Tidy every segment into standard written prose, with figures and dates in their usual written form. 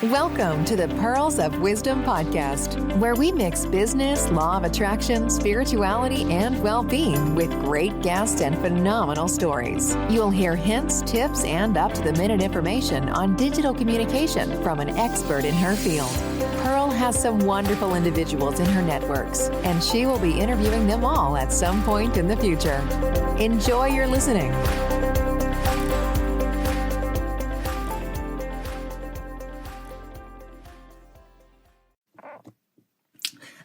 Welcome to the Pearls of Wisdom podcast, where we mix business, law of attraction, spirituality, and well-being with great guests and phenomenal stories. You'll hear hints, tips, and up-to-the-minute information on digital communication from an expert in her field. Pearl has some wonderful individuals in her networks, and she will be interviewing them all at some point in the future. Enjoy your listening.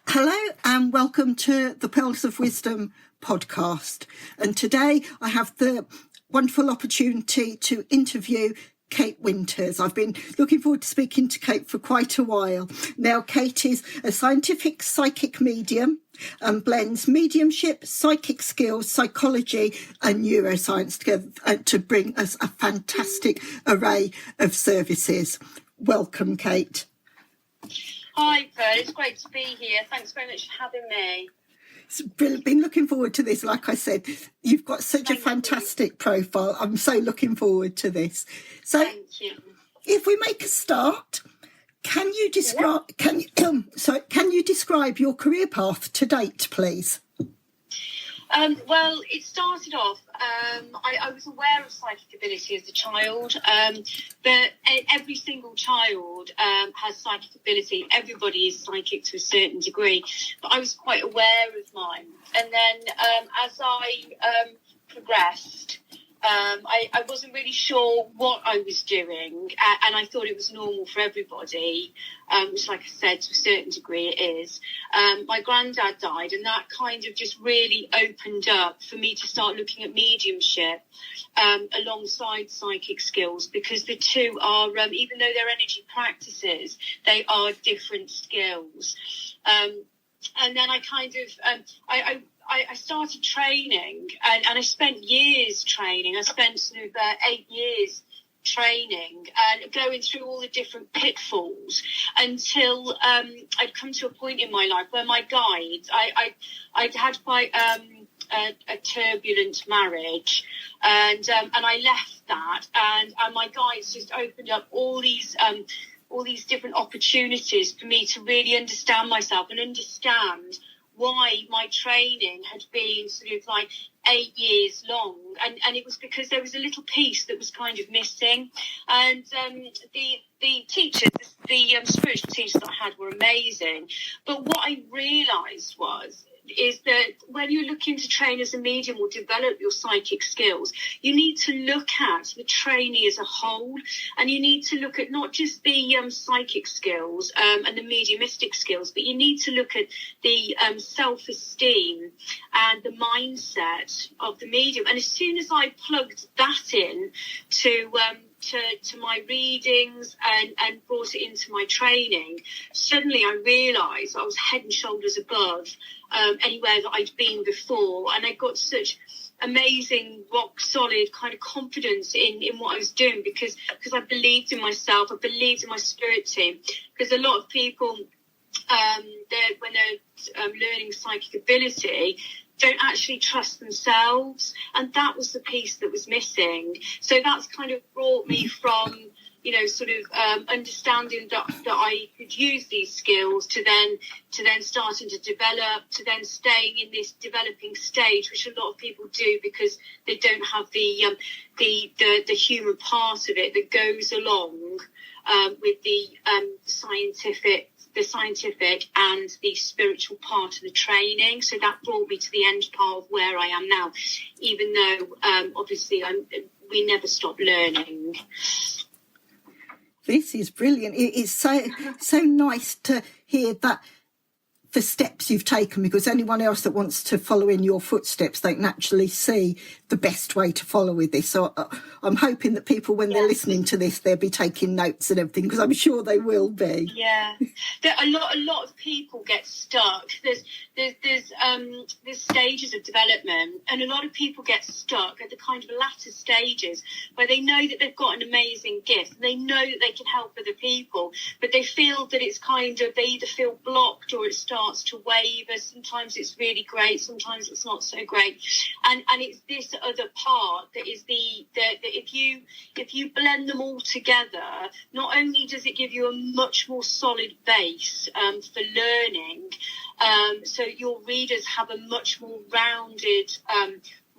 Hello and welcome to the Pearls of Wisdom podcast. And today I have the wonderful opportunity to interview Kate Winters. I've been looking forward to speaking to Kate for quite a while. Now, Kate is a scientific psychic medium and blends mediumship, psychic skills, psychology and neuroscience together to bring us a fantastic array of services. Welcome, Kate. Hi, Pearl. It's great to be here. Thanks very much for having me. Been looking forward to this. Like I said, you've got such a fantastic profile. I'm so looking forward to this. So, thank you. If we make a start, can you describe? Can you describe your career path to date, please? Well, it started off, I was aware of psychic ability as a child, but every single child has psychic ability. Everybody is psychic to a certain degree, but I was quite aware of mine. And then as I progressed, I wasn't really sure what I was doing, and I thought it was normal for everybody, which, like I said, to a certain degree it is. My granddad died, and that kind of just really opened up for me to start looking at mediumship alongside psychic skills, because the two are, even though they're energy practices, they are different skills. And then I kind of, I started training, and I spent years training. I spent sort of 8 years training and going through all the different pitfalls until I'd come to a point in my life where my guides, I'd had quite a turbulent marriage, and I left that, and my guides just opened up all these different opportunities for me to really understand myself and understand why my training had been sort of like 8 years long, and it was because there was a little piece that was kind of missing. And the teachers, the spiritual teachers that I had were amazing, but what I realised is that when you're looking to train as a medium or develop your psychic skills, you need to look at the trainee as a whole, and you need to look at not just the psychic skills and the mediumistic skills, but you need to look at the self-esteem and the mindset of the medium. And as soon as I plugged that in to my readings and brought it into my training, suddenly I realised I was head and shoulders above anywhere that I'd been before, and I got such amazing, rock solid kind of confidence in what I was doing, because I believed in myself, I believed in my spirit team. Because a lot of people, when they're learning psychic ability, don't actually trust themselves, and that was the piece that was missing. So that's kind of brought me from, sort of understanding that I could use these skills to then starting to develop, to then staying in this developing stage, which a lot of people do because they don't have the human part of it that goes along with the scientific and the spiritual part of the training. So that brought me to the end part of where I am now, even though obviously we never stop learning. This is brilliant. It is so nice to hear that the steps you've taken, because anyone else that wants to follow in your footsteps, they can actually see the best way to follow with this. So I'm hoping that people, when they're listening to this, they'll be taking notes and everything, because I'm sure they will be. Yeah, a lot of people get stuck. There's stages of development, and a lot of people get stuck at the kind of latter stages where they know that they've got an amazing gift, they know that they can help other people, but they feel that it's kind of, they either feel blocked or it starts starts to waver. Sometimes it's really great, sometimes it's not so great, and it's this other part that is that if you blend them all together, not only does it give you a much more solid base for learning, so your readers have a much more rounded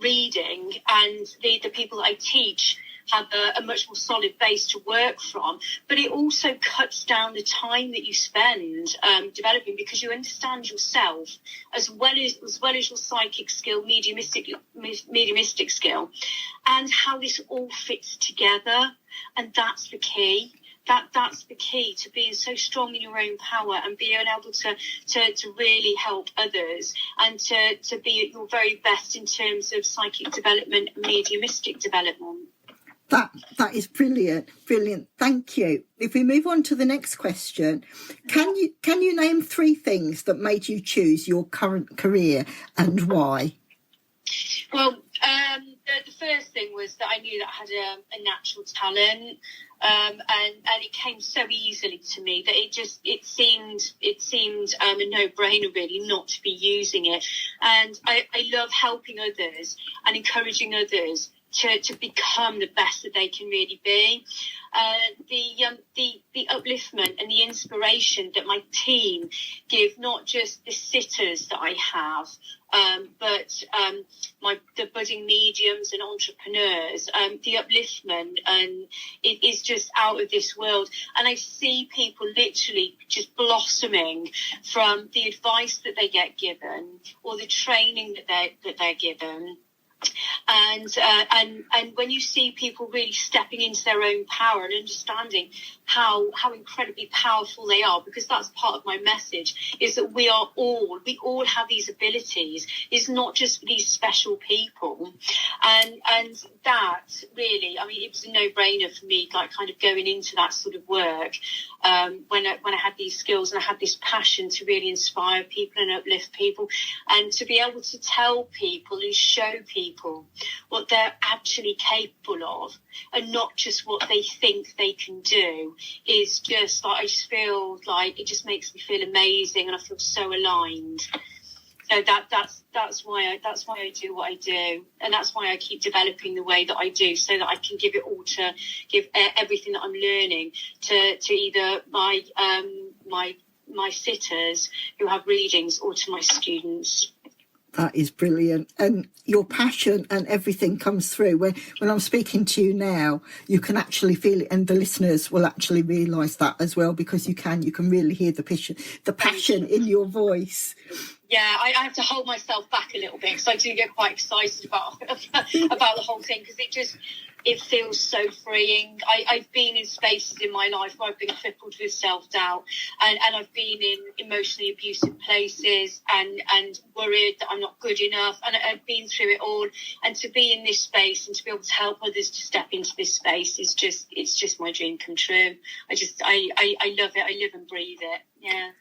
reading, and the people that I teach have a much more solid base to work from, but it also cuts down the time that you spend developing, because you understand yourself as well as your psychic skill, mediumistic skill, and how this all fits together. And that's the key. That's the key to being so strong in your own power and being able to really help others, and to be at your very best in terms of psychic development and mediumistic development. That is brilliant. Thank you. If we move on to the next question, can you name 3 things that made you choose your current career and why? Well, the first thing was that I knew that I had a natural talent, and it came so easily to me that it seemed a no-brainer really not to be using it. And I love helping others and encouraging others to become the best that they can really be. The upliftment and the inspiration that my team give, not just the sitters that I have, but the budding mediums and entrepreneurs, the upliftment, and it is just out of this world. And I see people literally just blossoming from the advice that they get given or the training that they're given. And when you see people really stepping into their own power and understanding how incredibly powerful they are, because that's part of my message, is that we all have these abilities. It's not just for these special people, and that really, I mean, it was a no-brainer for me, like kind of going into that sort of work when I had these skills and I had this passion to really inspire people and uplift people, and to be able to tell people and show people what they're actually capable of, and not just what they think they can do, is just like, I just feel like it just makes me feel amazing, and I feel so aligned. So that's why I do what I do, and that's why I keep developing the way that I do, so that I can give everything that I'm learning to either my sitters who have readings, or to my students. That is brilliant. And your passion and everything comes through. When I'm speaking to you now, you can actually feel it, and the listeners will actually realise that as well, because you can really hear the passion in your voice. Yeah, I have to hold myself back a little bit, because I do get quite excited about the whole thing, because it feels so freeing. I've been in spaces in my life where I've been crippled with self-doubt, and I've been in emotionally abusive places and worried that I'm not good enough, and I've been through it all. And to be in this space and to be able to help others to step into this space is just my dream come true. I love it. I live and breathe it. Yeah.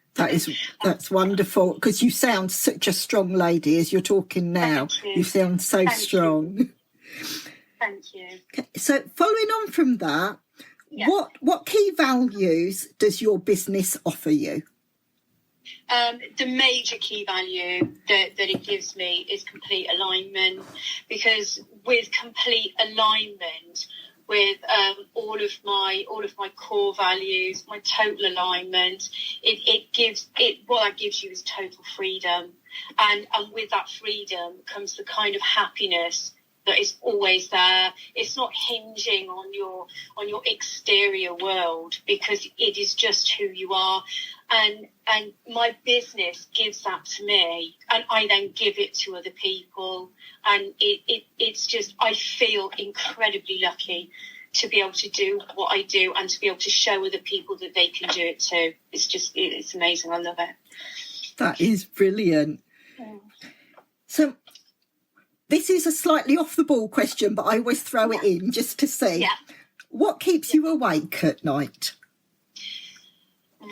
That's wonderful, because you sound such a strong lady as you're talking now. You sound so strong. Thank you. Okay, so following on from that, yeah. What key values does your business offer you? The major key value that it gives me is complete alignment, because with complete alignment with all of my core values, my total alignment, what that gives you is total freedom, and with that freedom comes the kind of happiness that is always there. It's not hinging on your exterior world, because it is just who you are, and my business gives that to me, and I then give it to other people, and it's just, I feel incredibly lucky to be able to do what I do, and to be able to show other people that they can do it too. It's amazing. I love it. That is brilliant. Yeah. So this is a slightly off the ball question, but I always throw it in just to see. Yeah. What keeps you awake at night?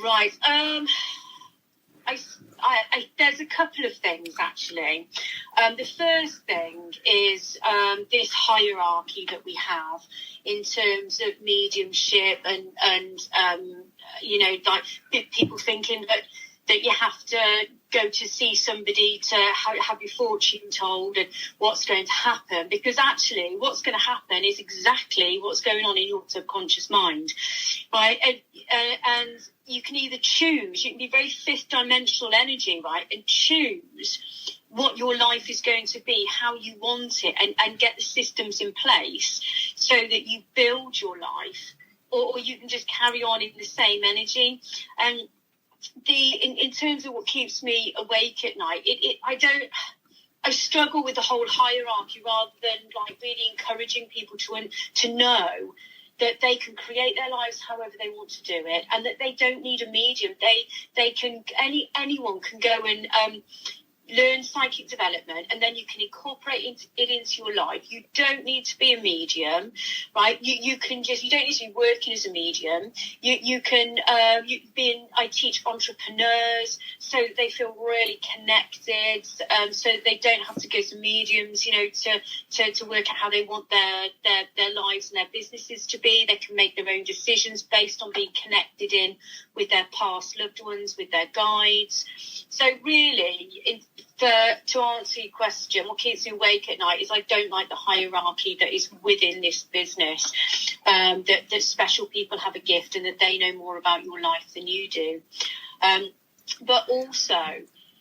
Right. There's a couple of things, actually. The first thing is this hierarchy that we have in terms of mediumship, and like people thinking that that you have to go to see somebody to have your fortune told and what's going to happen, because actually what's going to happen is exactly what's going on in your subconscious mind, right? And you can either choose, you can be very fifth dimensional energy, right, and choose what your life is going to be, how you want it, and get the systems in place so that you build your life, or you can just carry on in the same energy. And in terms of what keeps me awake at night, I struggle with the whole hierarchy, rather than like really encouraging people to know that they can create their lives however they want to do it, and that they don't need a medium. They can, anyone can go and learn psychic development, and then you can incorporate it into your life. You don't need to be a medium, right? You don't need to be working as a medium. You can I teach entrepreneurs so that they feel really connected, so that they don't have to go to mediums, to work out how they want their lives and their businesses to be. They can make their own decisions based on being connected in with their past loved ones, with their guides. So really, to answer your question, what keeps me awake at night is I don't like the hierarchy that is within this business, that special people have a gift and that they know more about your life than you do. But also,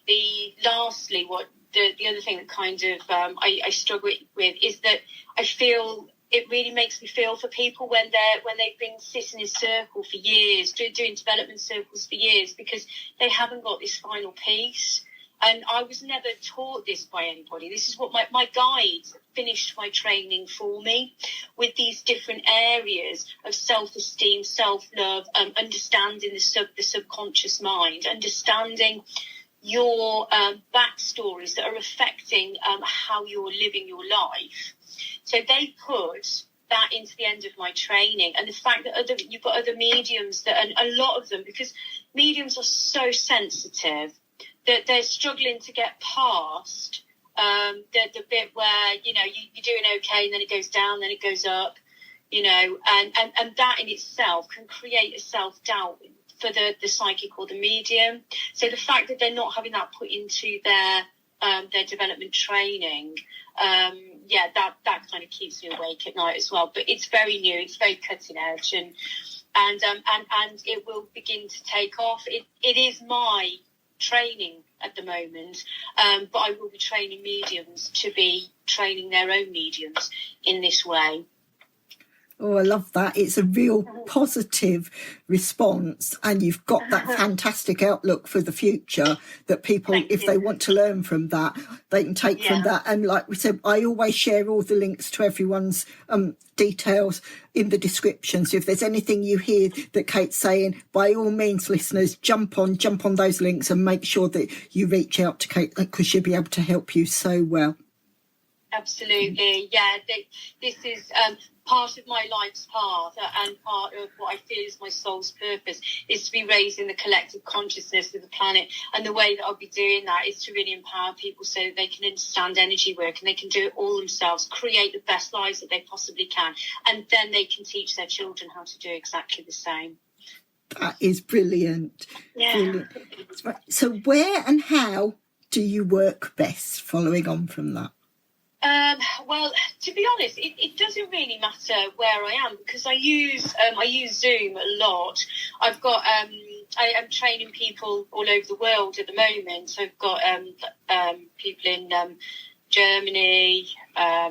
the other thing that kind of I struggle with is that I feel it really makes me feel for people when they've been sitting in a circle for years, doing development circles for years, because they haven't got this final piece. And I was never taught this by anybody. This is what my guides finished my training for me, with these different areas of self-esteem, self-love, understanding the subconscious mind, understanding your backstories that are affecting how you're living your life. So they put that into the end of my training, and the fact that you've got other mediums and a lot of them, because mediums are so sensitive that they're struggling to get past the bit where you're doing okay, and then it goes down, then it goes up, and that in itself can create a self-doubt for the psychic or the medium. So the fact that they're not having that put into their development training, that kind of keeps me awake at night as well. But it's very new, it's very cutting edge, and it will begin to take off. It is my training at the moment, but I will be training mediums to be training their own mediums in this way. Oh, I love that. It's a real positive response, and you've got that fantastic outlook for the future that people, if they want to learn from that, they can take from that. And like we said, I always share all the links to everyone's details in the description. So if there's anything you hear that Kate's saying, by all means, listeners, jump on those links and make sure that you reach out to Kate, because she'll be able to help you so well. Absolutely, yeah. This is part of my life's path, and part of what I feel is my soul's purpose, is to be raising the collective consciousness of the planet. And the way that I'll be doing that is to really empower people so that they can understand energy work, and they can do it all themselves, create the best lives that they possibly can, and then they can teach their children how to do exactly the same. That is brilliant. Yeah. Brilliant. So where and how do you work best, following on from that? Well, to be honest, it doesn't really matter where I am, because I use Zoom a lot. I've got I am training people all over the world at the moment. So I've got people in Germany,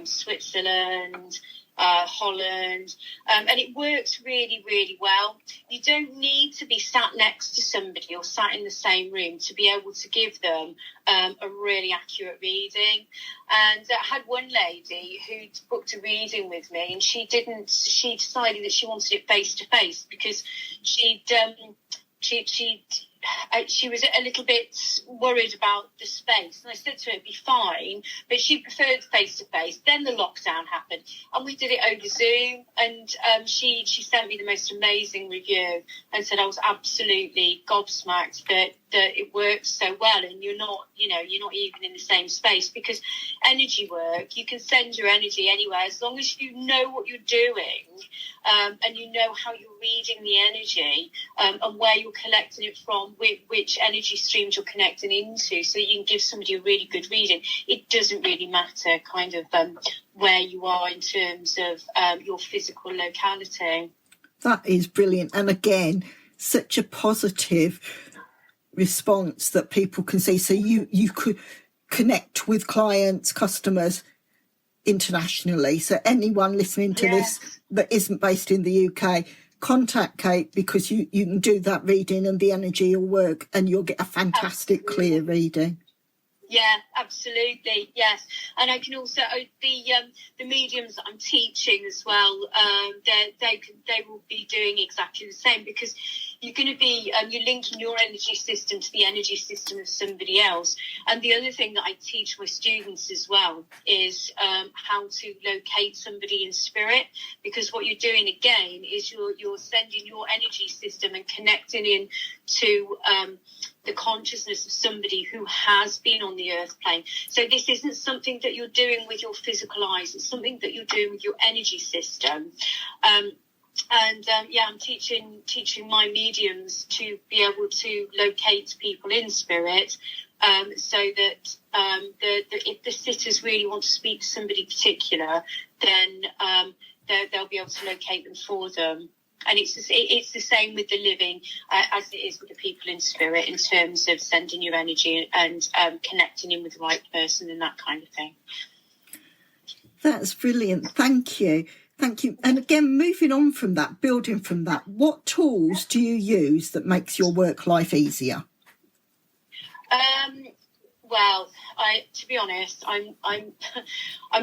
Switzerland, Holland, and it works really, really well. You don't need to be sat next to somebody or sat in the same room to be able to give them a really accurate reading. And I had one lady who booked a reading with me, and she decided that she wanted it face to face, because she was a little bit worried about the space. And I said to her, it'd be fine, but she preferred face-to-face. Then the lockdown happened, and we did it over Zoom. And she sent me the most amazing review and said I was absolutely gobsmacked that it works so well, and you're not even in the same space, because energy work, you can send your energy anywhere as long as you know what you're doing, and you know how you're reading the energy, and where you're collecting it from, which energy streams you're connecting into, so you can give somebody a really good reading. It doesn't really matter kind of where you are in terms of your physical locality. That is brilliant. And again, such a positive response that people can see. So you could connect with clients, customers internationally. So anyone listening to this that isn't based in the UK, contact Kate, because you can do that reading and the energy will work and you'll get a fantastic clear reading. Yeah, absolutely. Yes. And I can also, the mediums that I'm teaching as well, they will be doing exactly the same, because you're going to be, you're linking your energy system to the energy system of somebody else. And the other thing that I teach my students as well is how to locate somebody in spirit, because what you're doing again is you're sending your energy system and connecting in to the consciousness of somebody who has been on the earth plane. So this isn't something that you're doing with your physical eyes, it's something that you're doing with your energy system. I'm teaching my mediums to be able to locate people in spirit, so that if the sitters really want to speak to somebody particular, then they'll be able to locate them for them. And it's the same with the living as it is with the people in spirit, in terms of sending your energy and connecting in with the right person and that kind of thing. That's brilliant. Thank you. Thank you. And again, moving on from that, building from that, what tools do you use that makes your work life easier? Well, to be honest, I'm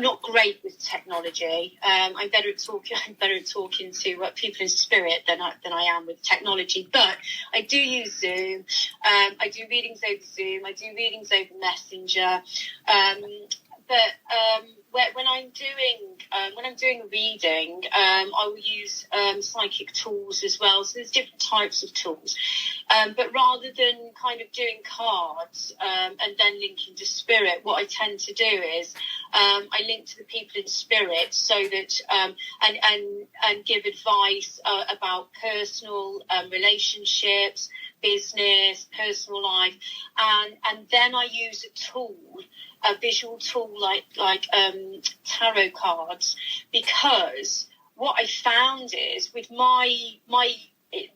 not great with technology. I'm better at talking to people in spirit than I am with technology. But I do use Zoom. I do readings over Zoom. I do readings over Messenger. When I'm doing a reading, I will use psychic tools as well. So there's different types of tools. But rather than kind of doing cards and then linking to spirit, what I tend to do is I link to the people in spirit, so that and give advice about personal relationships, business, personal life, and then I use a visual tool like tarot cards, because what I found is with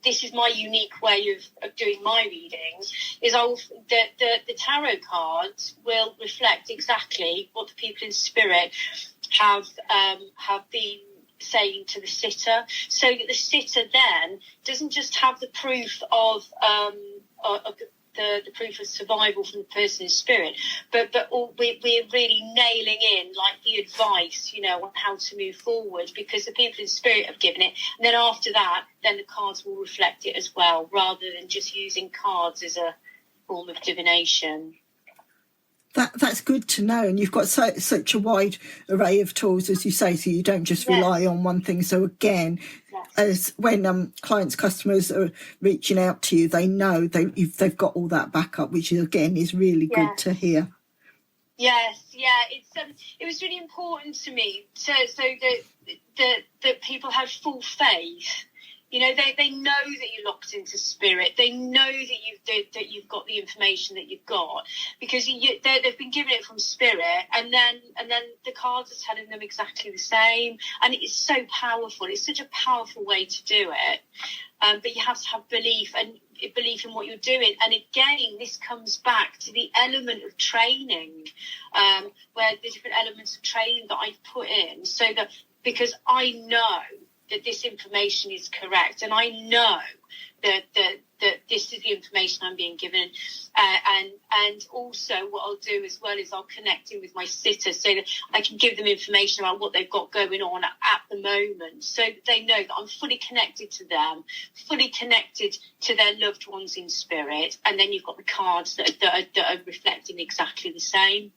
this is my unique way of doing my readings, is the tarot cards will reflect exactly what the people in spirit have been saying to the sitter, so that the sitter then doesn't just have the proof of the proof of survival from the person in spirit, but we're really nailing in like the advice, on how to move forward, because the people in spirit have given it, and then after that, then the cards will reflect it as well, rather than just using cards as a form of divination. That's good to know, and you've got such a wide array of tools, as you say, so you don't just rely on one thing. So again, as when clients, customers are reaching out to you, they know they've got all that backup, which again is really good to hear. Yes, it was really important to me so that people have full faith. They know that you're locked into spirit. They know that you've got the information that you've got, because they've been given it from spirit, and then the cards are telling them exactly the same. And it's so powerful. It's such a powerful way to do it. But you have to have belief in what you're doing. And again, this comes back to the element of training, where the different elements of training that I've put in, so that, because I know that this information is correct, and I know that this is the information I'm being given, and also what I'll do as well is I'll connect in with my sitter, so that I can give them information about what they've got going on at the moment, so that they know that I'm fully connected to them, fully connected to their loved ones in spirit. And then you've got the cards that are reflecting exactly the same.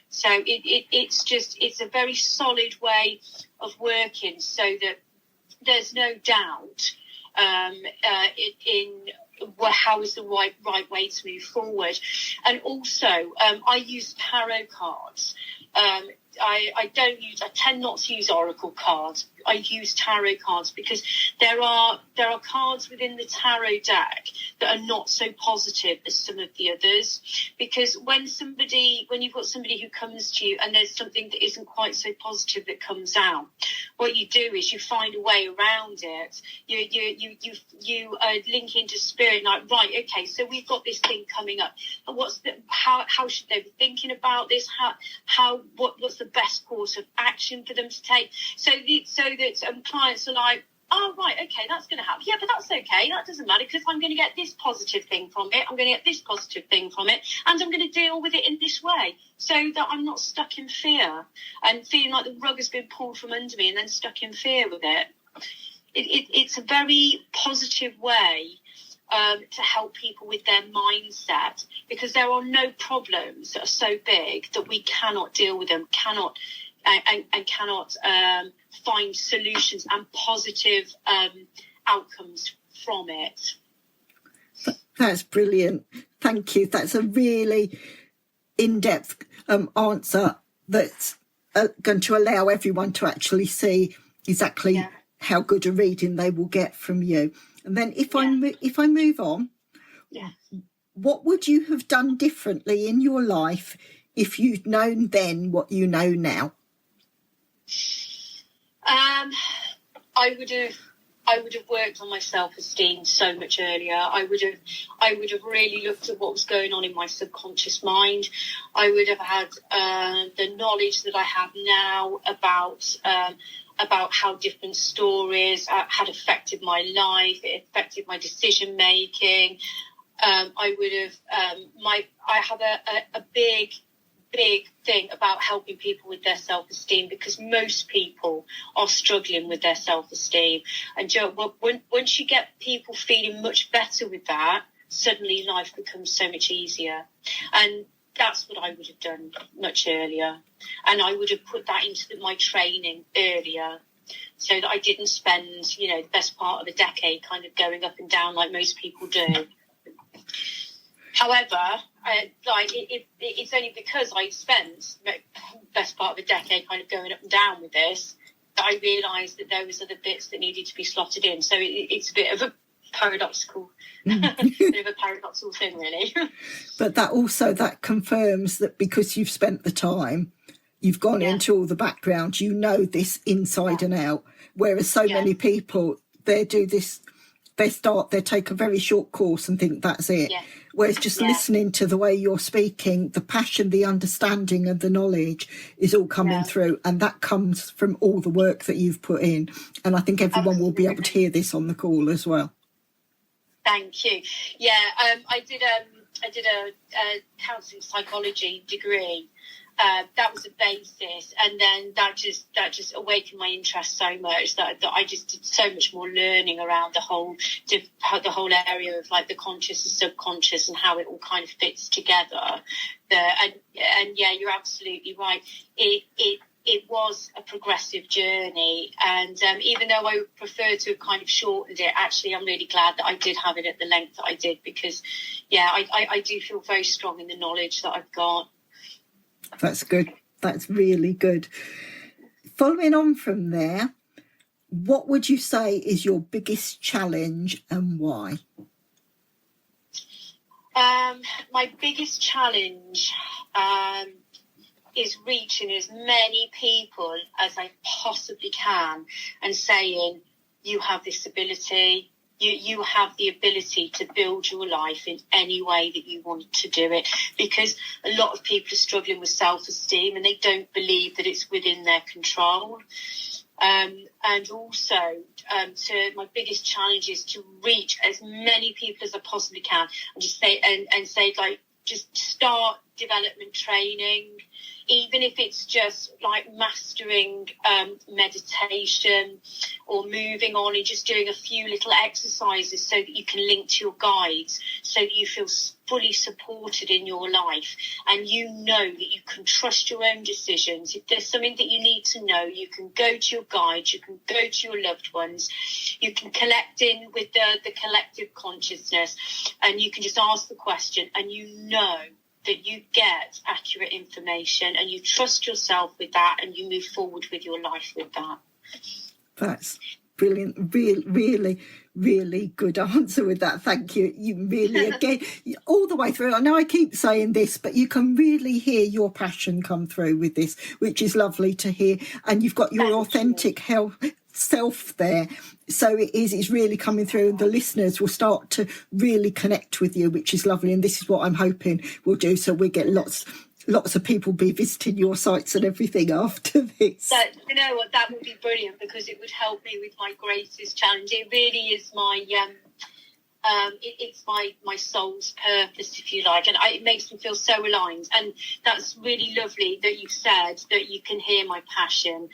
So it's a very solid way of working, so that there's no doubt in how is the right way to move forward. And also, I use tarot cards. I tend not to use oracle cards. I use tarot cards because there are cards within the tarot deck that are not so positive as some of the others. Because when you've got somebody who comes to you and there's something that isn't quite so positive that comes out, what you do is you find a way around it. You link into spirit, like, right, okay, so we've got this thing coming up. How should they be thinking about this? What's the best course of action for them to take? So that clients are like, oh, right, okay, that's going to happen. Yeah, but that's okay. That doesn't matter because I'm going to get this positive thing from it. I'm going to get this positive thing from it. And I'm going to deal with it in this way so that I'm not stuck in fear and feeling like the rug has been pulled from under me and then stuck in fear with it. It's a very positive way to help people with their mindset, because there are no problems that are so big that we cannot deal with them, cannot find solutions and positive outcomes from it. That's brilliant. Thank you. That's a really in-depth answer that's going to allow everyone to actually see exactly how good a reading they will get from you. And then if I move on, what would you have done differently in your life if you'd known then what you know now? I would have worked on my self-esteem so much earlier. I would have really looked at what was going on in my subconscious mind. I would have had the knowledge that I have now about how different stories had affected my life. It affected my decision making. I would have. I have a big thing about helping people with their self-esteem, because most people are struggling with their self-esteem. And once you get people feeling much better with that, suddenly life becomes so much easier. And that's what I would have done much earlier. And I would have put that into my training earlier, so that I didn't spend, the best part of a decade kind of going up and down like most people do. However, it's only because I spent the best part of a decade kind of going up and down with this that I realised that there was other bits that needed to be slotted in. So it's a bit of a paradoxical thing, really. But that confirms that because you've spent the time, you've gone into all the background, you know this inside and out. Whereas so many people, they do this, they take a very short course and think that's it. Yeah. Whereas just listening to the way you're speaking, the passion, the understanding and the knowledge is all coming through. And that comes from all the work that you've put in. And I think everyone will be able to hear this on the call as well. Thank you. Yeah, I did a counselling psychology degree. That was a basis, and then that just awakened my interest so much that I just did so much more learning around the whole area of like the conscious and subconscious and how it all kind of fits together. And yeah, you're absolutely right. It was a progressive journey, and even though I would prefer to have kind of shortened it, actually I'm really glad that I did have it at the length that I did, because I do feel very strong in the knowledge that I've got. That's good. That's really good. Following on from there, what would you say is your biggest challenge and why? My biggest challenge is reaching as many people as I possibly can and saying, you have this ability. You have the ability to build your life in any way that you want to do it, because a lot of people are struggling with self-esteem and they don't believe that it's within their control. And also, my biggest challenge is to reach as many people as I possibly can and just say, like, just start development training. even if it's just like mastering meditation or moving on and just doing a few little exercises so that you can link to your guides, so that you feel fully supported in your life, and you know that you can trust your own decisions. If there's something that you need to know, you can go to your guides, you can go to your loved ones, you can collect in with the collective consciousness, and you can just ask the question, and you know that you get accurate information, and you trust yourself with that, and you move forward with your life with that. That's brilliant. Really, really good answer with that. Thank you. You really, again, all the way through. I know I keep saying this, but you can really hear your passion come through with this, which is lovely to hear. And you've got your authentic self there. So it's really coming through, and the listeners will start to really connect with you, which is lovely. And this is what I'm hoping we'll do. So we get lots of people be visiting your sites and everything after this. You know what, that would be brilliant, because it would help me with my greatest challenge. It really is my it's my soul's purpose, if you like, and it makes me feel so aligned. And that's really lovely that you've said that you can hear my passion,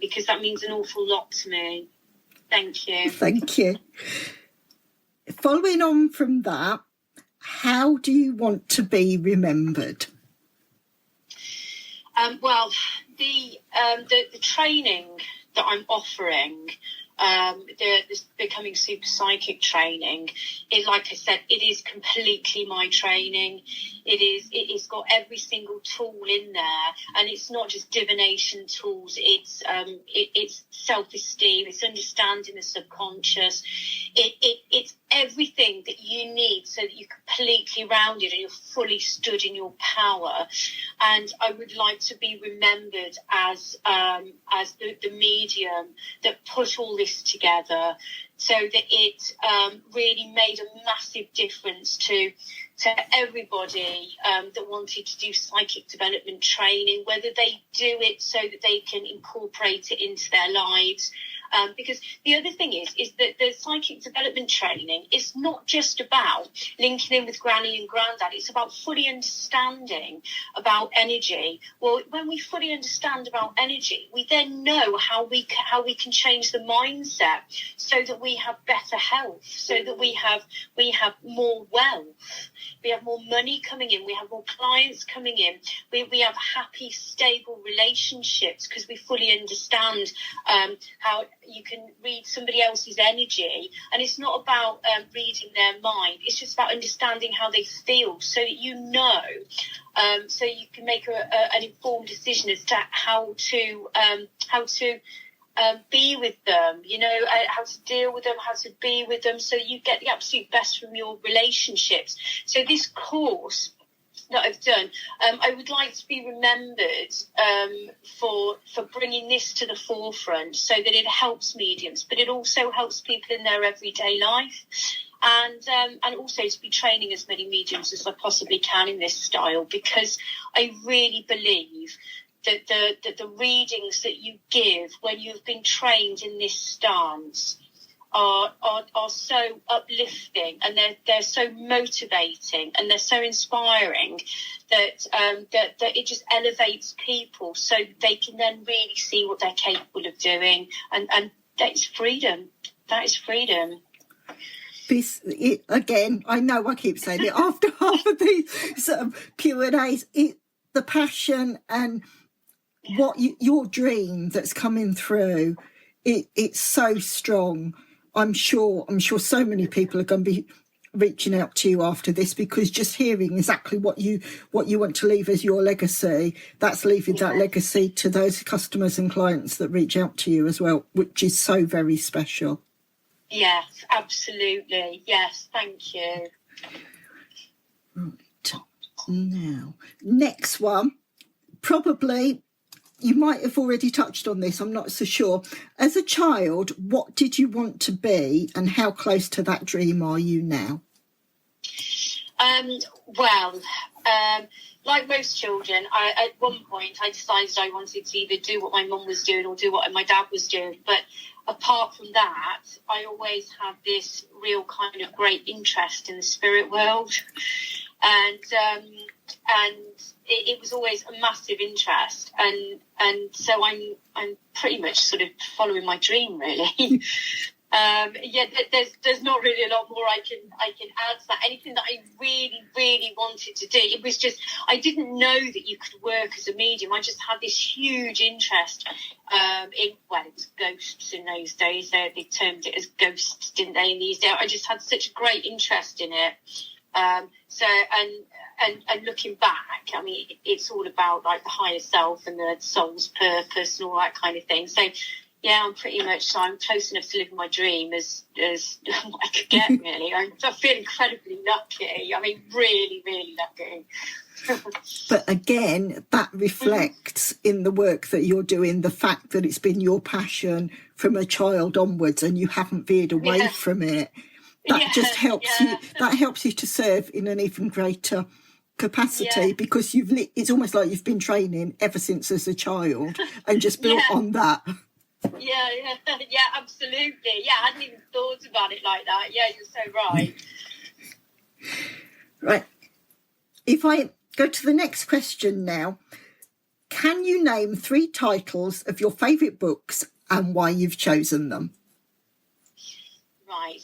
because that means an awful lot to me. Thank you. Thank you. Following on from that, how do you want to be remembered? Well, the training that I'm offering, the Becoming Super Psychic training, like I said, it is completely my training. It's got every single tool in there, and it's not just divination tools. It's self-esteem. It's understanding the subconscious. It's everything that you need so that you're completely rounded and you're fully stood in your power. And I would like to be remembered as the medium that put all this together, so that it really made a massive difference to everybody that wanted to do psychic development training, whether they do it so that they can incorporate it into their lives. Because the other thing is that the psychic development training is not just about linking in with granny and granddad. It's about fully understanding about energy. Well, when we fully understand about energy, we then know how we can change the mindset so that we have better health, so that we have more wealth, we have more money coming in, we have more clients coming in, we have happy, stable relationships, because we fully understand how you can read somebody else's energy. And it's not about reading their mind, it's just about understanding how they feel, so that you know, so you can make an informed decision as to how to be with them, how to deal with them, how to be with them, so you get the absolute best from your relationships. So this course that I've done, I would like to be remembered for bringing this to the forefront, so that it helps mediums, but it also helps people in their everyday life. And also to be training as many mediums as I possibly can in this style, because I really believe that the readings that you give when you've been trained in this stance are so uplifting, and they're so motivating, and they're so inspiring that it just elevates people, so they can then really see what they're capable of doing, and that is freedom. That is freedom. Again, I know I keep saying it after half of these sort of Q&As, the passion and what your dream that's coming through, it's so strong. I'm sure so many people are going to be reaching out to you after this, because just hearing exactly what you want to leave as your legacy, that's leaving that legacy to those customers and clients that reach out to you as well, which is so very special. Yes, absolutely. Yes, thank you. Right. Now, next one, probably you might have already touched on this, I'm not so sure. As a child, what did you want to be, and how close to that dream are you now? Like most children, at one point I decided I wanted to either do what my mum was doing or do what my dad was doing. But apart from that, I always had this real kind of great interest in the spirit world. And it was always a massive interest, and so I'm pretty much sort of following my dream, really. There's not really a lot more I can add to that. Anything that I really, really wanted to do, it was just, I didn't know that you could work as a medium. I just had this huge interest it was ghosts in those days. They termed it as ghosts, didn't they, in these days? I just had such a great interest in it. And looking back, I mean, it's all about like the higher self and the soul's purpose and all that kind of thing. So yeah, I'm close enough to living my dream as I could get, really. I feel incredibly lucky. I mean, really, really lucky. But again, that reflects in the work that you're doing, the fact that it's been your passion from a child onwards and you haven't veered away from it. That just helps you. That helps you to serve in an even greater capacity, because it's almost like you've been training ever since as a child and just built on that. Yeah, absolutely. Yeah, I hadn't even thought about it like that. Yeah, you're so right. Right. If I go to the next question now, can you name 3 titles of your favourite books and why you've chosen them? Right.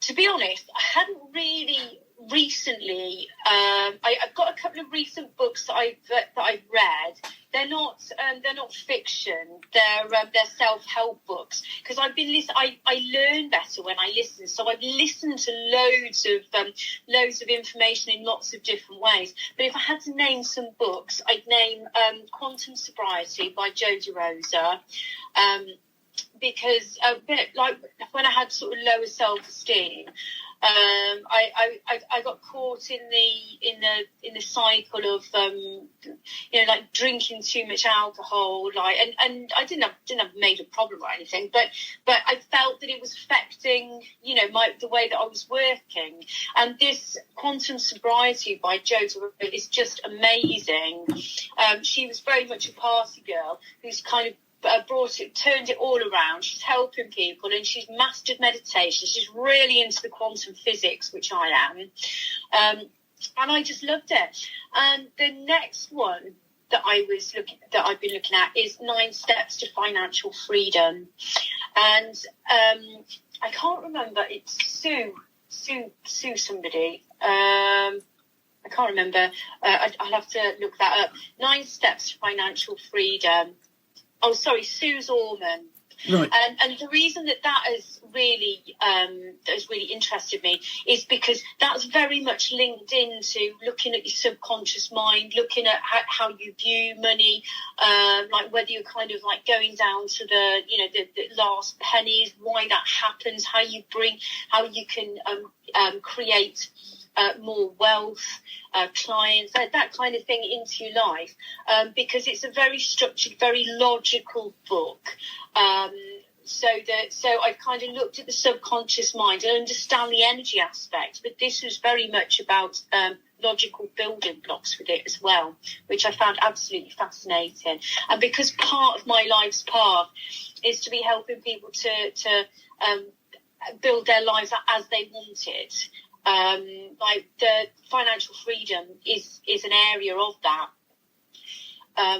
To be honest, I hadn't really recently. I've got a couple of recent books that I've read. They're not fiction. They're self-help books, because I've been listening. I learn better when I listen. So I've listened to loads of information in lots of different ways. But if I had to name some books, I'd name Quantum Sobriety by Joe DeRosa. Because like when I had sort of lower self-esteem, I got caught in the cycle of like drinking too much alcohol, like and I didn't have a major problem or anything, but I felt that it was affecting the way that I was working. And this Quantum Sobriety by Jo DeRosa is just amazing. She was very much a party girl who's kind of turned it all around. She's helping people and she's mastered meditation. She's really into the quantum physics, which I am, and I just loved it. And the next one that I've been looking at is 9 Steps to Financial Freedom, and I can't remember. It's Sue somebody. I can't remember. I'll have to look that up. 9 Steps to Financial Freedom. Oh, sorry, Suze Orman. Right. And the reason that has really interested me is because that's very much linked into looking at your subconscious mind, looking at how you view money, like whether you're kind of like going down to the last pennies, why that happens, how you can create more wealth, clients, that kind of thing into your life, because it's a very structured, very logical book. So I've kind of looked at the subconscious mind and understand the energy aspect, but this was very much about logical building blocks with it as well, which I found absolutely fascinating. And because part of my life's path is to be helping people to build their lives as they want it. Like the financial freedom is an area of that.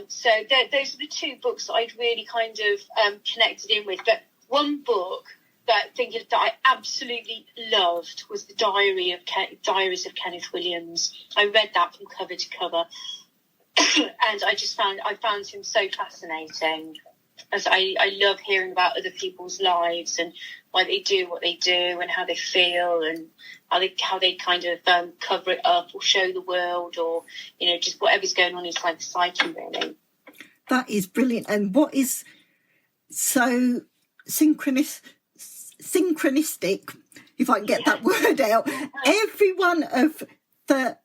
So those are the 2 books that I'd really kind of connected in with. But one book that I absolutely loved was the Diaries of Kenneth Williams. I read that from cover to cover, and I found him so fascinating. As I love hearing about other people's lives and why they do what they do and how they feel and how they kind of cover it up or show the world, or just whatever's going on inside the psyche, really. That is brilliant. And what is so synchronistic, if I can get that word out, every one of the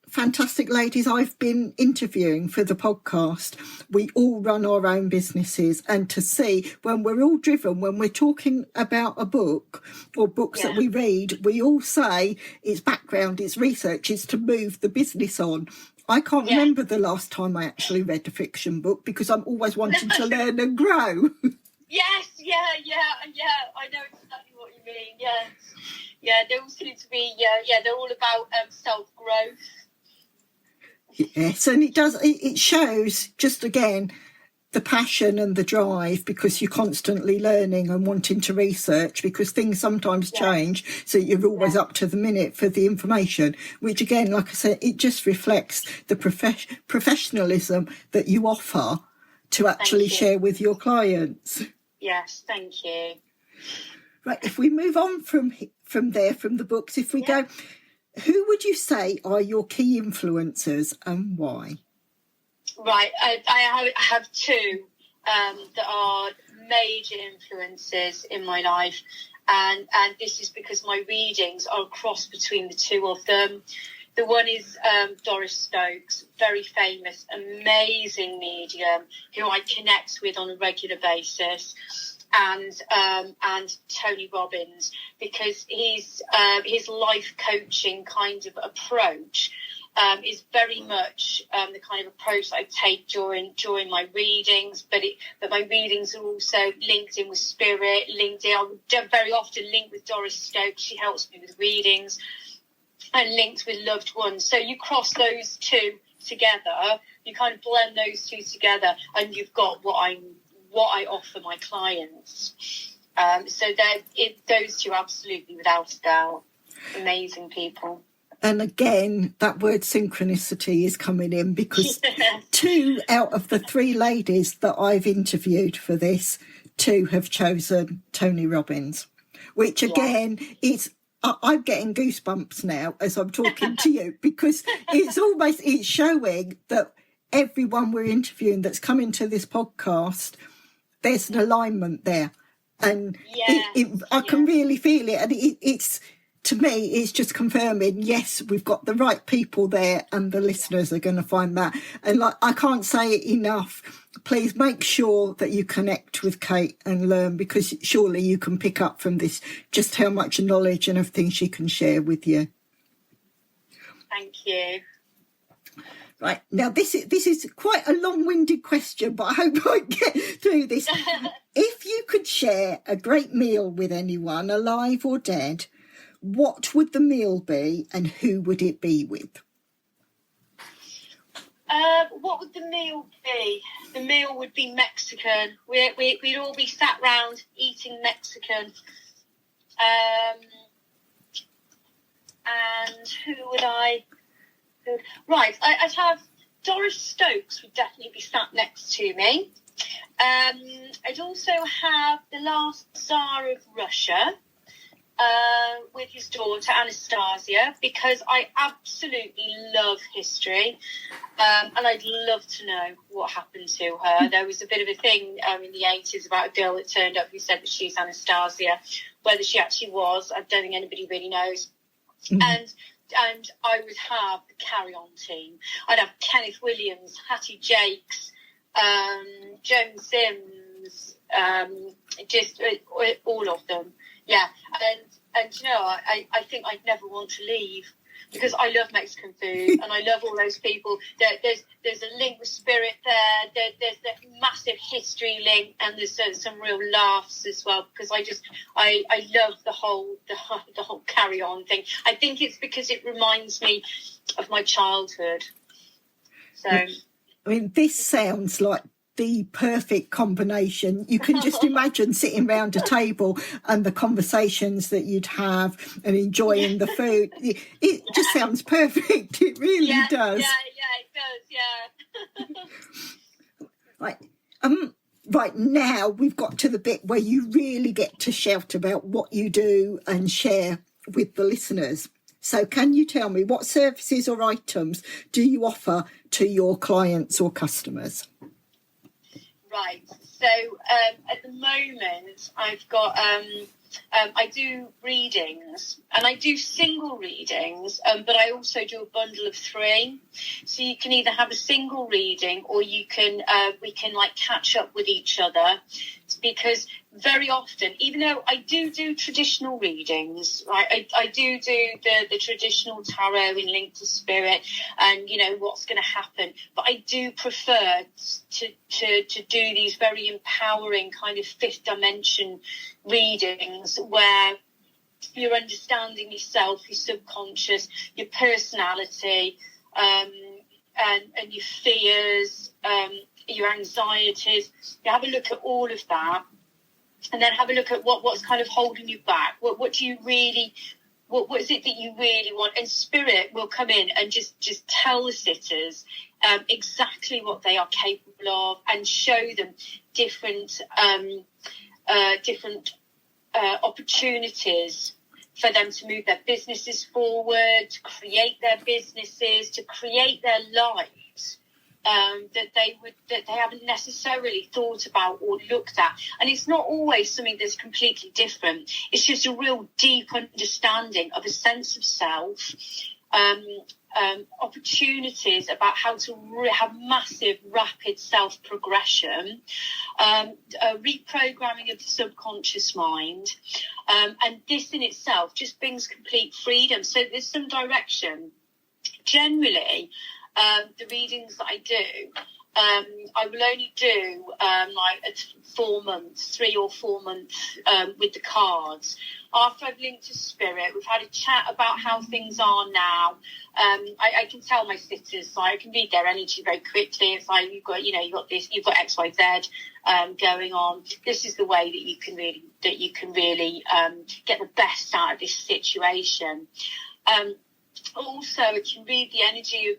fantastic ladies I've been interviewing for the podcast, we all run our own businesses, and to see when we're all driven, when we're talking about a book or books that we read, we all say its background, its research is to move the business on. I can't remember the last time I actually read a fiction book, because I'm always wanting to learn and grow. Yes, I know exactly what you mean. Yes, they all seem to be they're all about self-growth. Yes, and it shows, just again, the passion and the drive, because you're constantly learning and wanting to research, because things sometimes change, so you're always up to the minute for the information, which again, like I said, it just reflects the professionalism that you offer to actually share with your clients. Yes, thank you. Right, if we move on from the books, if we go, who would you say are your key influencers and why? Right, I have two that are major influences in my life, and this is because my readings are a cross between the two of them. The one is Doris Stokes, very famous, amazing medium who I connect with on a regular basis, and Tony Robbins, because his life coaching kind of approach is very much the kind of approach that I take during my readings, but my readings are also linked in with spirit, I would very often link with Doris Stokes. She helps me with readings, and linked with loved ones. So you cross those two together, you kind of blend those two together, and you've got what I offer my clients. So those two, absolutely, without a doubt, amazing people. And again, that word synchronicity is coming in, because 2 out of the 3 ladies that I've interviewed for this, 2 have chosen Tony Robbins, which again, I'm getting goosebumps now as I'm talking to you, because it's showing that everyone we're interviewing that's coming to this podcast, there's an alignment there. And I can really feel it. And it's, to me, it's just confirming, yes, we've got the right people there, and the listeners are going to find that. And I can't say it enough. Please make sure that you connect with Kate and learn, because surely you can pick up from this just how much knowledge and everything she can share with you. Thank you. Right, now this is quite a long-winded question, but I hope I get through this. If you could share a great meal with anyone, alive or dead, what would the meal be, and who would it be with? What would the meal be? The meal would be Mexican. We'd all be sat round eating Mexican. And who would I... Right, I'd have Doris Stokes would definitely be sat next to me. I'd also have the last Tsar of Russia with his daughter Anastasia, because I absolutely love history, and I'd love to know what happened to her. There was a bit of a thing in the 80s about a girl that turned up who said that she's Anastasia. Whether she actually was, I don't think anybody really knows. And I would have the Carry On team. I'd have Kenneth Williams, Hattie Jakes, Joan Sims, just all of them. Yeah, and you know, I think I'd never want to leave, because I love Mexican food and I love all those people. There's a link with spirit there. There's that massive history link, and there's some real laughs as well, because I love the whole Carry On thing. I think it's because it reminds me of my childhood. So, I mean, this sounds like the perfect combination. You can just imagine sitting around a table and the conversations that you'd have and enjoying the food. It just sounds perfect. It really does. Yeah, it does, yeah. Right now we've got to the bit where you really get to shout about what you do and share with the listeners. So can you tell me, what services or items do you offer to your clients or customers? Right. So at the moment, I've got I do readings, and I do single readings, but I also do a bundle of 3. So you can either have a single reading, or you can we can like catch up with each other, because very often, even though I do traditional readings, right, I do the traditional tarot in link to spirit and, you know, what's going to happen, but I do prefer to do these very empowering kind of 5th dimension readings, where you're understanding yourself, your subconscious, your personality, and your fears, your anxieties. You have a look at all of that, and then have a look at what's kind of holding you back. What do you really, what is it that you really want? And spirit will come in and just tell the sitters exactly what they are capable of, and show them different opportunities for them to move their businesses forward, to create their businesses, to create their lives that they haven't necessarily thought about or looked at. And it's not always something that's completely different. It's just a real deep understanding of a sense of self, opportunities about how to have massive, rapid self-progression, reprogramming of the subconscious mind, and this in itself just brings complete freedom. So there's some direction. Generally, the readings that I do, I will only do like a 4 months, 3 or 4 months with the cards. After I've linked to spirit, we've had a chat about how things are now. I can tell my sitters, so I can read their energy very quickly. It's like you've got this, you've got X, Y, Z going on. This is the way that you can really get the best out of this situation. Also, it can read the energy of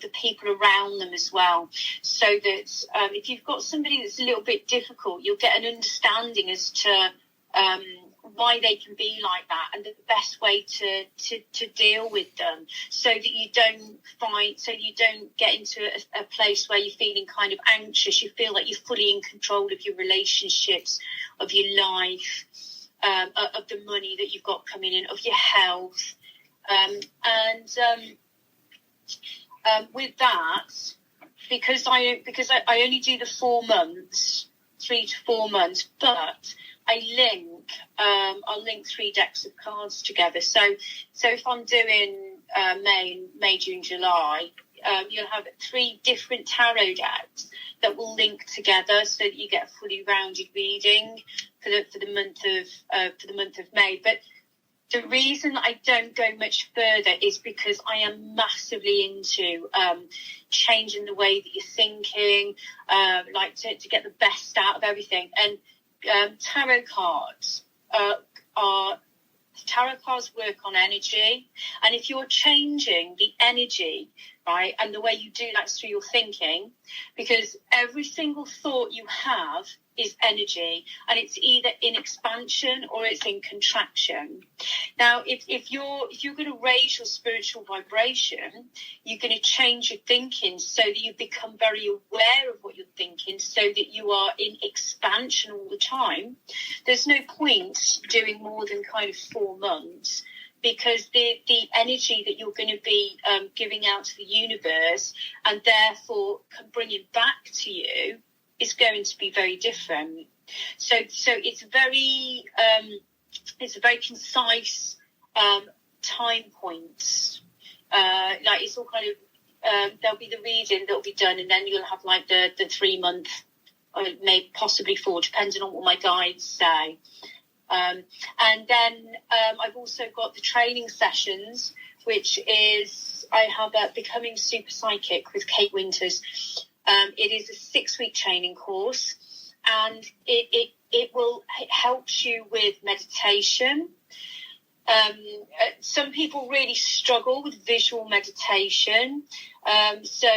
the people around them as well, so that if you've got somebody that's a little bit difficult, you'll get an understanding as to why they can be like that, and the best way to deal with them, so that you don't get into a place where you're feeling kind of anxious. You feel like you're fully in control of your relationships, of your life, of the money that you've got coming in, of your health. With that, because I only do the 4 months, 3 to 4 months, but I'll link 3 decks of cards together. So if I'm doing May, June, July, you'll have 3 different tarot decks that will link together, so that you get a fully rounded reading for the month of May. But the reason I don't go much further is because I am massively into changing the way that you're thinking, like to get the best out of everything. And tarot cards work on energy, and if you're changing the energy, right, and the way you do that's through your thinking, because every single thought you have is energy, and it's either in expansion or it's in contraction. Now, if you're going to raise your spiritual vibration, you're going to change your thinking so that you become very aware of what you're thinking, so that you are in expansion all the time. There's no point doing more than kind of 4 months, because the energy that you're going to be giving out to the universe, and therefore bringing back to you, is going to be very different. So it's very concise time points. Like it's all kind of there'll be the reading that'll be done, and then you'll have like the 3 month, or maybe possibly 4, depending on what my guides say. And then I've also got the training sessions, which is I have a Becoming Super Psychic with Kate Winters. It is a 6-week training course, and it helps you with meditation. Some people really struggle with visual meditation. So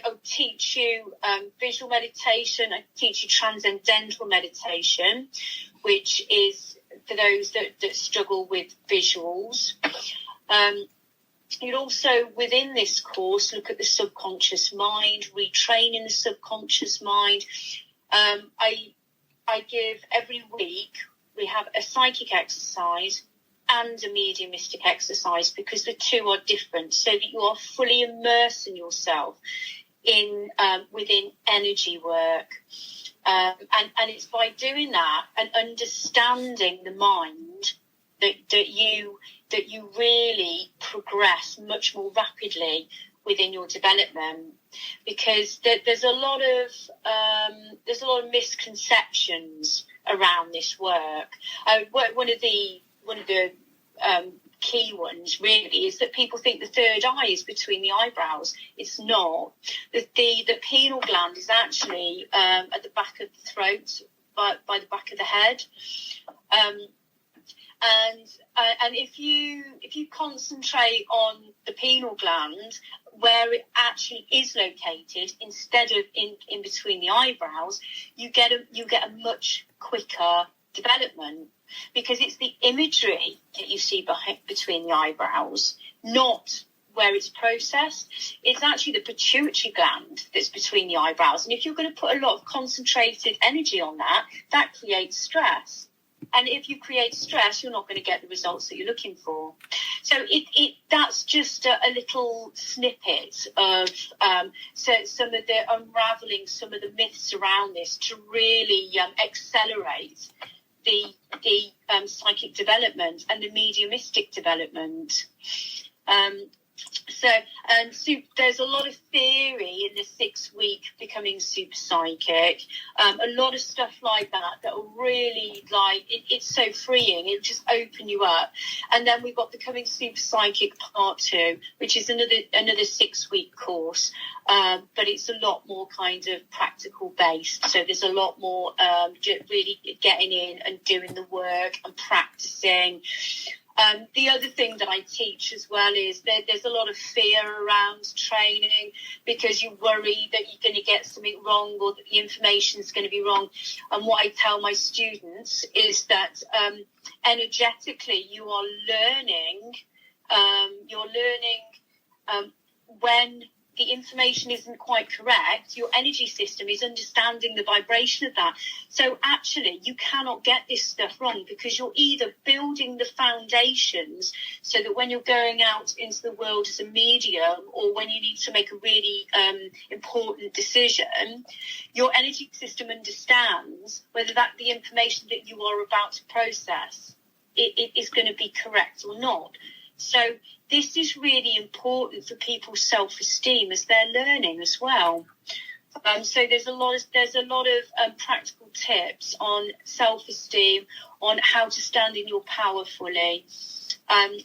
I'll teach you visual meditation. I teach you transcendental meditation, which is for those that struggle with visuals. You'd also, within this course, look at the subconscious mind, retraining the subconscious mind. I give every week, we have a psychic exercise and a mediumistic exercise, because the two are different, so that you are fully immersing yourself in within energy work. And it's by doing that and understanding the mind that you really progress much more rapidly within your development, because there's a lot of misconceptions around this work. One of the key ones really is that people think the third eye is between the eyebrows. It's not. The pineal gland is actually at the back of the throat, by the back of the head. And if you concentrate on the pineal gland, where it actually is located, instead of in between the eyebrows, you get a much quicker development, because it's the imagery that you see between the eyebrows, not where it's processed. It's actually the pituitary gland that's between the eyebrows, and if you're going to put a lot of concentrated energy on that creates stress. And if you create stress, you're not going to get the results that you're looking for. So that's just a little snippet of some of the unraveling, some of the myths around this, to really accelerate the psychic development and the mediumistic development. So there's a lot of theory in the 6-week becoming super psychic, a lot of stuff like that are really like, it's so freeing. It'll just open you up. And then we've got Becoming Super Psychic Part 2, which is another 6-week course, but it's a lot more kind of practical based. So there's a lot more really getting in and doing the work and practicing. The other thing that I teach as well is that there's a lot of fear around training, because you worry that you're going to get something wrong, or that the information is going to be wrong. And what I tell my students is that energetically you are learning. When the information isn't quite correct, your energy system is understanding the vibration of that. So actually, you cannot get this stuff wrong, because you're either building the foundations so that when you're going out into the world as a medium, or when you need to make a really important decision, your energy system understands whether the information that you are about to process it is going to be correct or not. So this is really important for people's self-esteem as they're learning as well. So there's a lot of practical tips on self-esteem, on how to stand in your power fully, and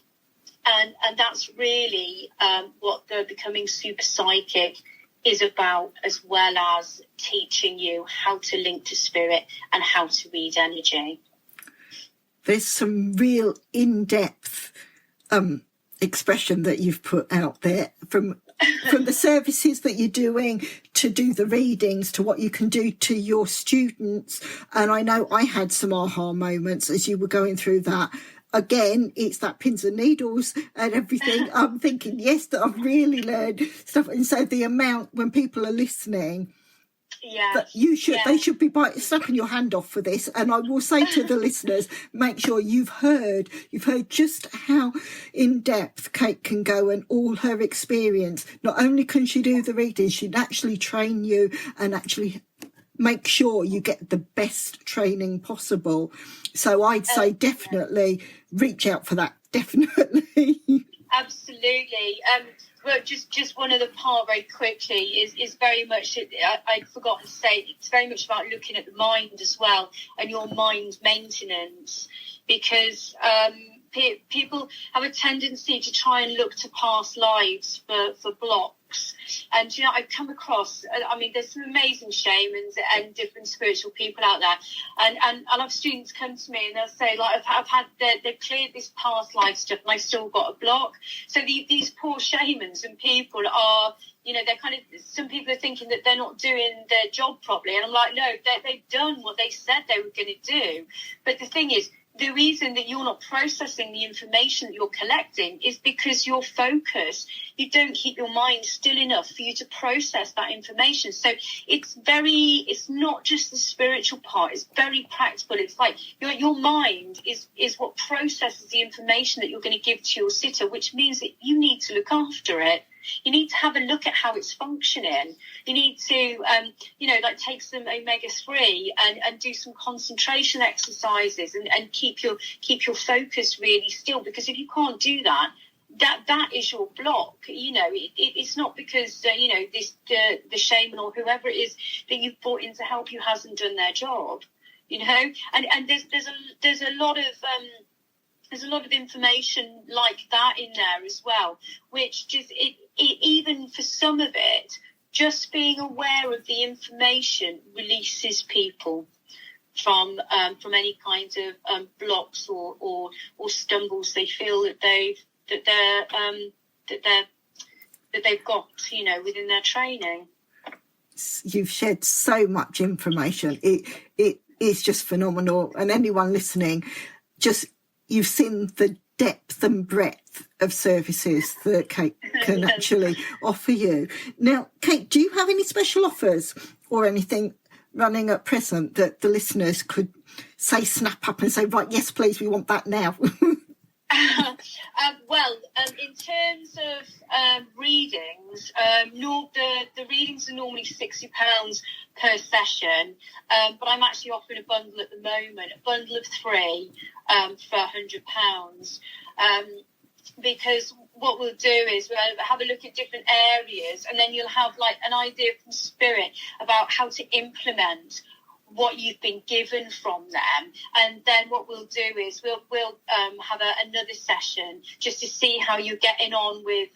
that's really what the Becoming Super Psychic is about, as well as teaching you how to link to spirit and how to read energy. There's some real in-depth expression that you've put out there, from the services that you're doing to do the readings, to what you can do to your students. And I know I had some aha moments as you were going through that. Again, it's that pins and needles and everything. I'm thinking, yes, that I've really learned stuff. And so the amount, when people are listening, that they should be slapping your hand off for this. And I will say to the listeners, make sure you've heard just how in depth Kate can go, and all her experience. Not only can she do the readings, she'd actually train you and actually make sure you get the best training possible. So I'd say definitely reach out for that. Definitely. Absolutely. Well, just one other part very quickly is very much, I'd forgotten to say, it's very much about looking at the mind as well, and your mind maintenance, because people have a tendency to try and look to past lives for blocks. And, you know, I've come across, I mean, there's some amazing shamans and different spiritual people out there. And I'll have students come to me and they'll say, like, they've cleared this past life stuff and I've still got a block. So these poor shamans and people are, you know, they're kind of, some people are thinking that they're not doing their job properly. And I'm like, no, they've done what they said they were going to do. But the thing is, the reason that you're not processing the information that you're collecting is because your focus, you don't keep your mind still enough for you to process that information. So it's not just the spiritual part, it's very practical. It's like your mind is what processes the information that you're going to give to your sitter, which means that you need to look after it. You need to have a look at how it's functioning. You need to, take some omega-3 and do some concentration exercises and keep your focus really still. Because if you can't do that, that is your block. You know, it's not because the shaman or whoever it is that you've brought in to help you hasn't done their job. You know, and there's a lot of there's a lot of information like that in there as well, which just even for some of it, just being aware of the information releases people from any kind of blocks or stumbles they feel that they've got, you know, within their training. You've shared so much information. It is just phenomenal. And anyone listening, you've seen the depth and breadth of services that Kate can actually offer you. Now, Kate, do you have any special offers or anything running at present that the listeners could say, snap up and say, right, yes, please, we want that now? In terms of readings, the readings are normally £60 per session, but I'm actually offering a bundle at the moment, a bundle of 3 for £100. Because what we'll do is we'll have a look at different areas, and then you'll have like an idea from Spirit about how to implement what you've been given from them. And then what we'll do is we'll have another session just to see how you're getting on with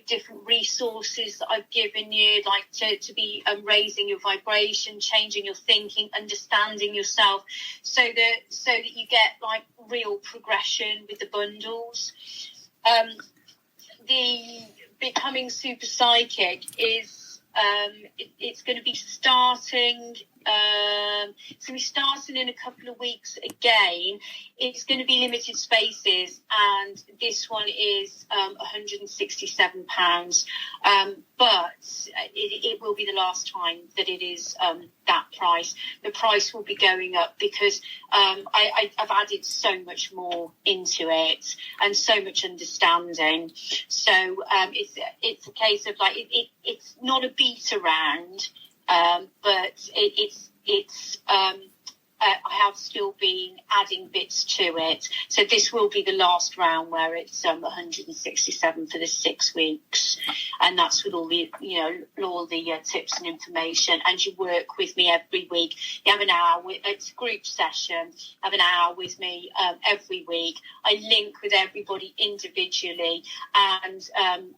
different resources that I've given you, like to be raising your vibration, changing your thinking, understanding yourself, so that you get like real progression with the bundles. The Becoming Super Psychic is it's going to be starting. It's going to be starting in a couple of weeks again. It's going to be limited spaces, and this one is £167. But it will be the last time that it is that price. The price will be going up because I've added so much more into it and so much understanding. So it's a case of like it's not a beta round. But I have still been adding bits to it. So this will be the last round where it's 167 for the 6 weeks, and that's with all the tips and information. And you work with me every week. You have an hour. It's a group session. Have an hour with me every week. I link with everybody individually, and I'm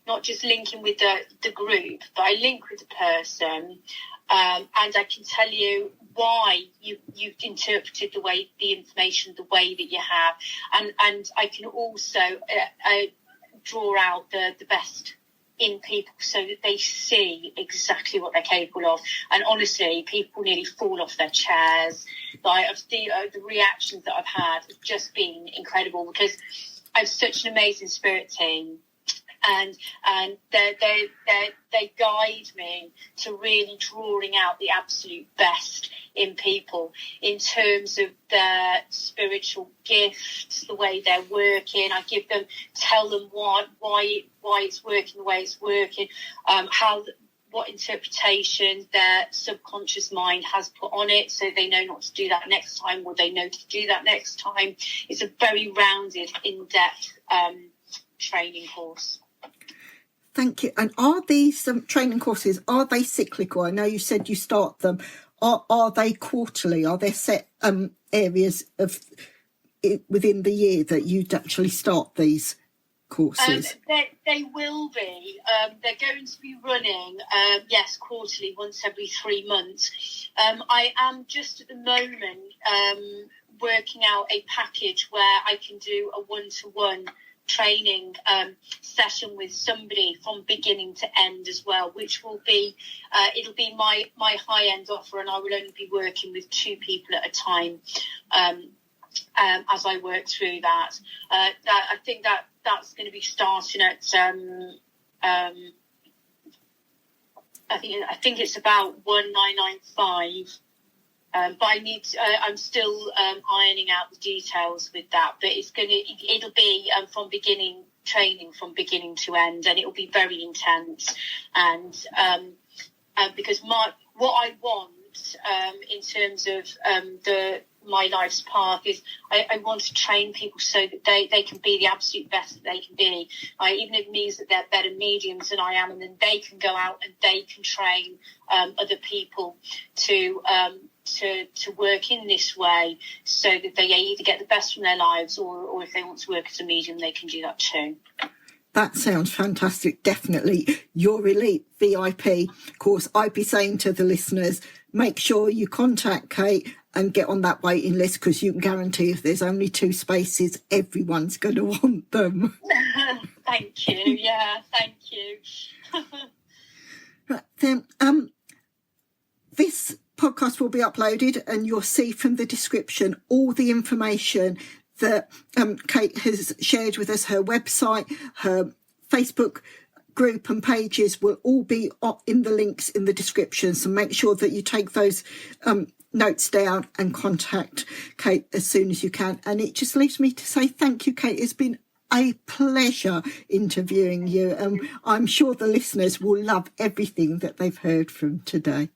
not just linking with the group, but I link with the person, and I can tell you why you've interpreted the information the way that you have, and I can also draw out the best in people so that they see exactly what they're capable of. And honestly, people nearly fall off their chairs. Like the reactions that I've had have just been incredible, because I have such an amazing spirit team. And they guide me to really drawing out the absolute best in people in terms of their spiritual gifts, the way they're working. I tell them why it's working the way it's working, what interpretation their subconscious mind has put on it, so they know not to do that next time, or they know to do that next time. It's a very rounded, in-depth training course. Thank you. And are these training courses, are they cyclical? I know you said you start them. Are they quarterly? Are there set areas of within the year that you'd actually start these courses? They will be. They're going to be running, yes, quarterly, once every 3 months. I am just at the moment working out a package where I can do a one-to-one training session with somebody from beginning to end as well, which will be it'll be my high-end offer, and I will only be working with 2 people at a time as I work through that. I think that's going to be starting at I think it's about 1995. But I'm still ironing out the details with that. But it'll be from beginning to end, and it'll be very intense. And because what I want in terms of my life's path is I want to train people so that they can be the absolute best that they can be. Even if it means that they're better mediums than I am, and then they can go out and they can train other people to to work in this way, so that they either get the best from their lives, or if they want to work as a medium, they can do that too. That sounds fantastic. Definitely your elite VIP. Of course, I'd be saying to the listeners, make sure you contact Kate and get on that waiting list, because you can guarantee if there's only 2 spaces, everyone's going to want them. Thank you. Yeah, thank you. Right, then, this podcast will be uploaded, and you'll see from the description all the information that Kate has shared with us. Her website, her Facebook group and pages will all be in the links in the description. So make sure that you take those notes down and contact Kate as soon as you can. And it just leaves me to say thank you, Kate. It's been a pleasure interviewing you. I'm sure the listeners will love everything that they've heard from today.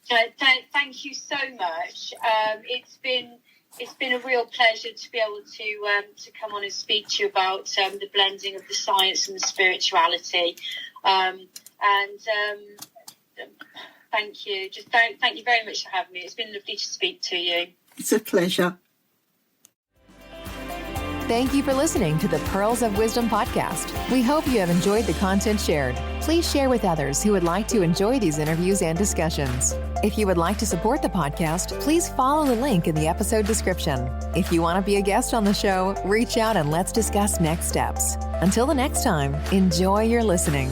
Thank you so much. It's been a real pleasure to be able to come on and speak to you about the blending of the science and the spirituality. Thank you. Thank you very much for having me. It's been lovely to speak to you. It's a pleasure. Thank you for listening to the Pearls of Wisdom podcast. We hope you have enjoyed the content shared. Please share with others who would like to enjoy these interviews and discussions. If you would like to support the podcast, please follow the link in the episode description. If you want to be a guest on the show, reach out and let's discuss next steps. Until the next time, enjoy your listening.